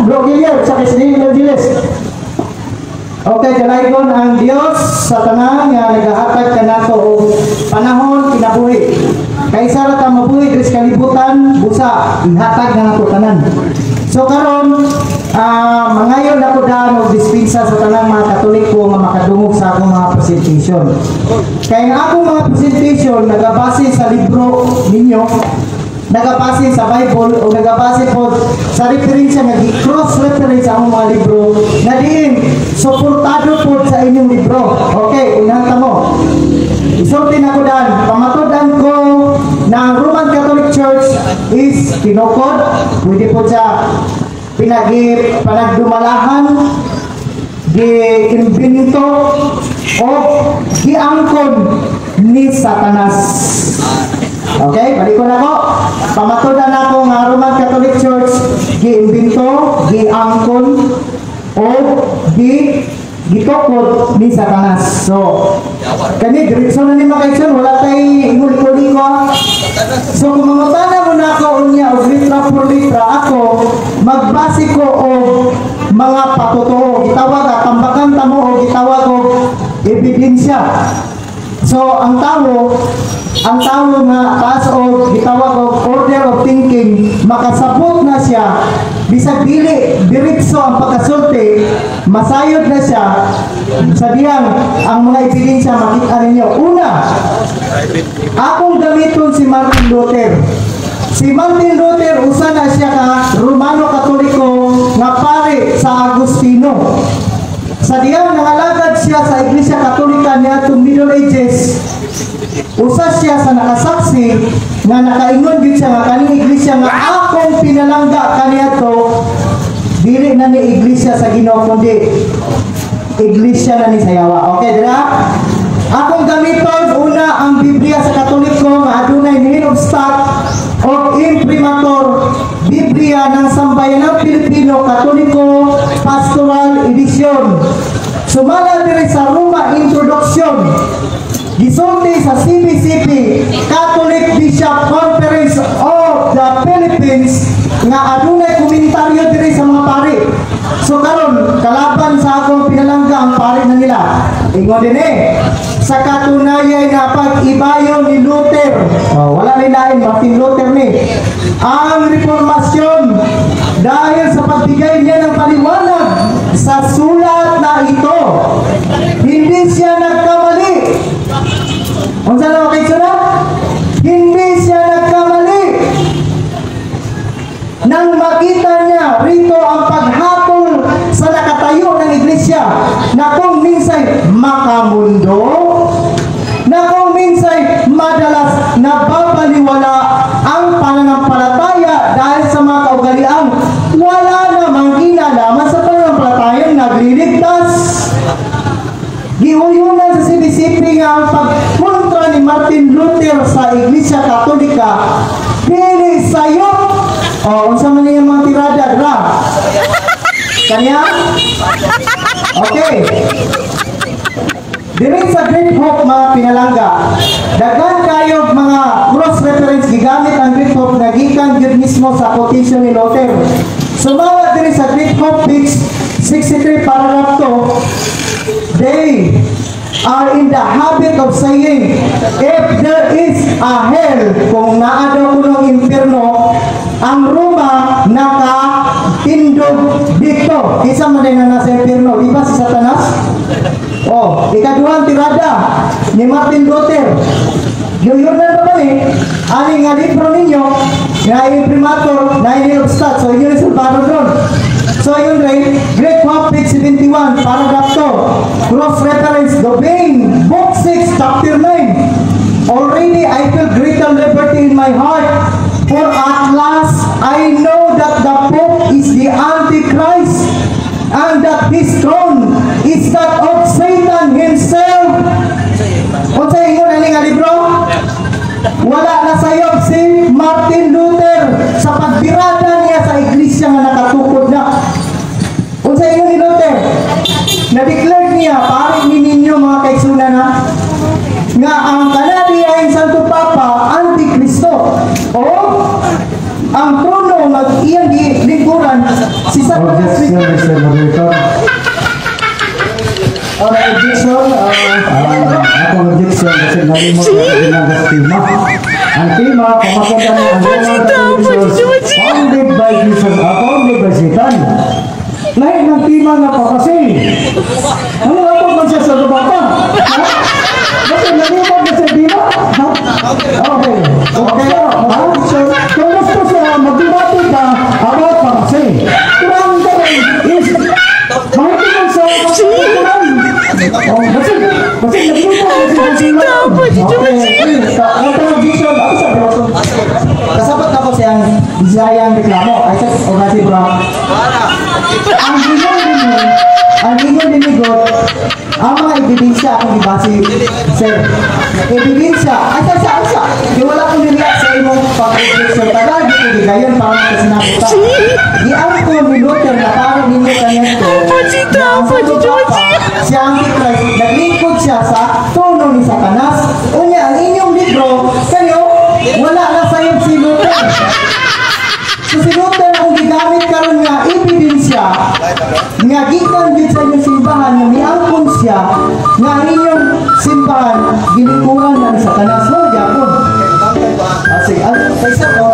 Bro Gilliard sa Kisnin Angeles. Okay, kalaygon ang Dios sa tanan nga nagahatag kanato og panahon kinabuhi. Kaysa ra ta mabuhi diri sa kalibutan, busa ihatag na nato tanan. So karon mangayon ako daan og dispensa sa tanang mga Katoliko nga makadungog sa akong mga presentation. Kaya ang akong mga presentation nagabase sa libro ninyo, nagabase sa Bible o nagabase po sa referensya nga cross-reference sa akong mga libro na diin suportado po sa inyong libro. Okay, unahan mo. Isultin ako daan. Pamatudan ko na ang Roman Catholic Church is kinukod. Pwede po siya panagdumalahan, gi-imbento o giangkon ni Satanas. Okay, balik ko na ko. Pamatudan ako nga Roman Catholic Church gi-imbento, giangkon o gitukod ni Satanas. So, kani direksyon na ni Makaison, wala tayo imuli-liko. So, kung mamutana mo na ako unya o litra por litra, ako magbase ko o mga patotoo. Gitawag tambakan tamo o gitawag o ebidensya. So, ang tao nga taas o gitawag o order of thinking, makasabot na siya, bisag dili diretso ang pagkasulti, masayod na siya, sabihang ang mga ebidensya makita ninyo. Una, akong gamiton si Martin Luther. Si Martin Luther, usa na siya ka Romano Katoliko nga pare sa Agustino. Sa diyang nangalagad siya sa Iglesia Katolika niya itong Middle Ages, usa siya sa nakasaksi nga nakaingon din siya nga kaning iglesia nga akong pinalangga kaniya to, dili na ni iglesia sa Ginoo kundi iglesia na ni Sayawa. Okay, dira? Akong gamiton una ang Biblia sa Katoliko nga adunay head of stock o imprimatur Biblia ng Sambayan ng Pilipino Katoliko Pastoral Edition. Sumala diri sa Roma Introduction. Gisulti sa CBCP Catholic Bishop Conference of the Philippines nga adunay komentaryo diri sa mga pari. So karon kalaban sa akong pinalangga ang pari na nila. Ingon din sa katunayan nga pag-ibayo ni Luther, wala nilain Martin Luther ni ang reformasyon dahil sa pagbigay niya ng paliwanag sa sulat na ito. Hindi siya nagkamali. Unsa na makikita? Hindi siya nagkamali. Nang makita niya rito ang paghatol sa nakatayo ng iglesia na kung minsan makamundo, na kung minsan madalas nababaliwala ang pananampalataya dahil sa mga kaugalian wala namang kinalaman sa pananampalatayang nagliligtas. Gihuyunan sa CBCP nga ang pagkontra ni Martin Luther sa Iglesia Katolika dili sayop. Unsa man yung mga tirada dra? Kanya? Okay. Diri sa Great Hope mga pinalangga, daghan kayo mga cross-reference gigamit ang Great Hope na gikan gyud mismo sa quotation ni Luther. Sumala diri sa Great Hope page 63 paragraph 2, they are in the habit of saying, if there is a hell, kung naadaw ko ng impyerno, ang Roma nakatindog dito. Isa man din na nasa impyerno, di ba si Satanas? Ikaduhang tirada ni Martin Luther. Yun na naman ani nga libro ninyo, nga imprimatur, na inilubstat. So yun yung sulbaro doon. So yun rin, Great Hope page 71, paragraph 2, cross-reference, Dobain, book 6, chapter 9. Already I feel greater liberty in my heart, for at last I know that the Pope is the Antichrist, and that his throne is that of Satan himself. Kung sa inyo na nga libro, wala na sayop si Martin Luther sa pagbirada niya sa iglesia nga nakatukod na. Kung sa inyo ni Luther, na-declare niya, paring ninyo mga kaigsunan nga ang kanadiyahin Santo Papa, Antikristo, o ang trono mag iyang lingkuran si Isa pa Objection, Mr. Moderator. objection. Akong objection kasi nalimot na ginagas tima. Ang tima, kumakanta niya ang Roman Televisions founded by Satan. Lahat ng tima nga pa kasi. Ano nga po man siya sa lubata? Ha? Kasi nalimot na siya tima? Ha? Okay. Okay. Ha? Kung gusto siya magdibati ka, about pa kasi. Kurang ka rin is mahitingan sa kurang. Oh, kasi nalimot na siya. Kasapat ako siyang Bisayang reklamo. Ay, o kasi bro. Ang inyong dinigot, ang mga ebidensya akong ibasi, sir. Ebidensya, ay sa. Di wala kong niliyak sa imong pag-objection. Tagal, di ko digayon para makasinabuta. Di ang ko minuto na parang ninyo kanito. Siya ang Christ, naglingkod siya sa trono ni Satanas. Unya, ang inyong libro, kayo, wala na sa iyong sinutan. So sinutan ang gigamit karon nga ebidensya nga gikan gid sa inyong simbahan nga miangkon siya nga ang inyong simbahan ginikuran na ni Satanas. No, Jacob. Sige, kaysa ko,